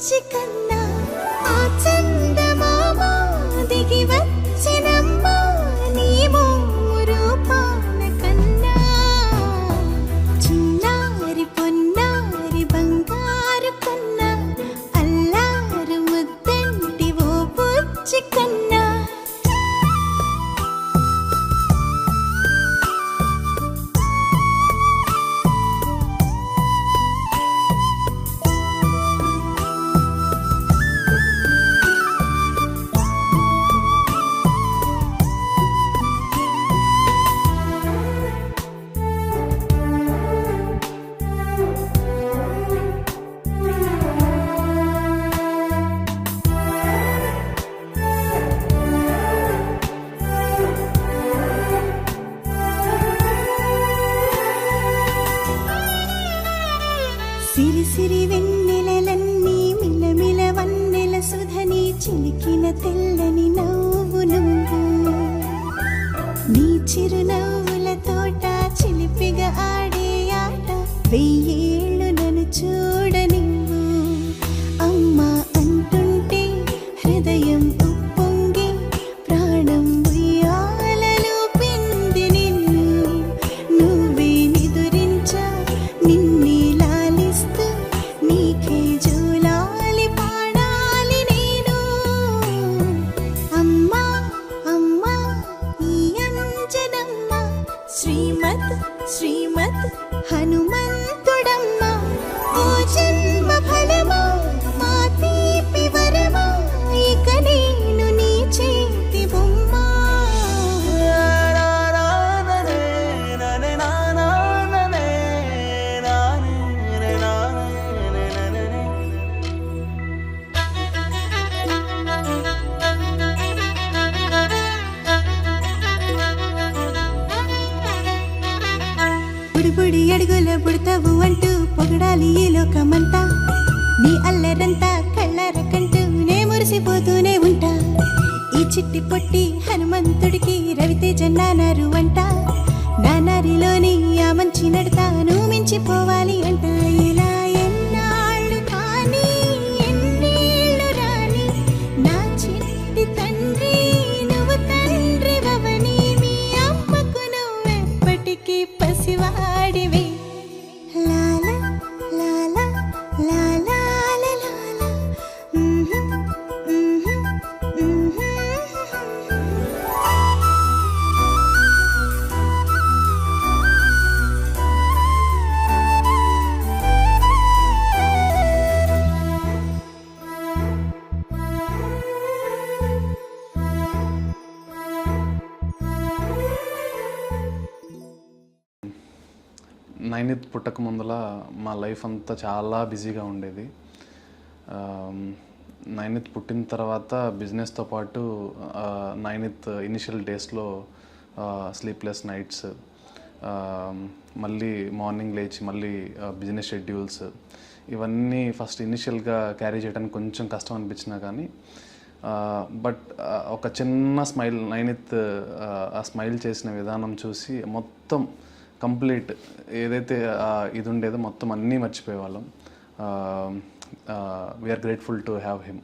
బుజ్జి కన్నా ఆ చందమామ దిగి వచ్చినమ్మా నీ రూపాల కన్నా చిన్నారి పొన్నారి బంగారు కన్నా అల్లారు ముద్దంటి ఓ బుజ్జి కన్నా సిరి సిరి వెన్నెలలన్నీ మిలమిల వన్నెల సుధని చిలికిన తెల్లని నవ్వు నువ్వు నీ చిరునవ్వుల తోట చిలిపిగా ఆడే ఆట వెయ్యేళ్ళు నన్ను చూడనివ్వు అమ్మా అంటుంటే హృదయం ఉప్పొంగి ప్రాణం ఉయ్యాలలో పిండి నిన్ను నువ్వే నిదురించా నిన్నే నీకే జూలాలి పాడాలి నేను అమ్మా అమ్మా ఈ అంజనమ్మ శ్రీమత్ శ్రీమత్ హనుమంతుడమ్మ ఓ జన్మ ఫలమా మా తీపి వరమా ఇక నేను నీ చేతి బొమ్మ బుడి అడుగుల బుడతావు అంటూ పొగడాలి ఈ లోకమంతా నీ అల్లరంతా కళ్ళారకంటూ నే మురిసిపోతూనే ఉంటా ఈ చిట్టి పొట్టి హనుమంతుడికి రవితేజ నానారు అంట నానారిలోని ఆ మంచి నడతాను మించిపోవాలి అంట ఇలా ఎన్నాళ్ళు కానీ ఎన్నేళ్ళు రాని నా చిట్టి తండ్రి నువ్వు తండ్రి వవని మీ అమ్మకు నువ్వెప్పటికీ పసివాడివి లాలా లాలా లాలా లాలా నైనిత్ పుట్టక ముందల మా లైఫ్ అంతా చాలా బిజీగా ఉండేది. నైనిత్ పుట్టిన తర్వాత బిజినెస్తో పాటు నైనిత్ ఇనిషియల్ డేస్లో స్లీప్లెస్ నైట్స్, మళ్ళీ మార్నింగ్ లేచి మళ్ళీ బిజినెస్ షెడ్యూల్స్, ఇవన్నీ ఫస్ట్ ఇనిషియల్గా క్యారీ చేయడానికి కొంచెం కష్టం అనిపించినా కానీ బట్ ఒక చిన్న స్మైల్, నైనిత్ ఆ స్మైల్ చేసిన విధానం చూసి మొత్తం కంప్లీట్ ఏదైతే ఇది ఉండేదో మొత్తం అన్నీ మర్చిపోయేవాళ్ళం. We are grateful to have him.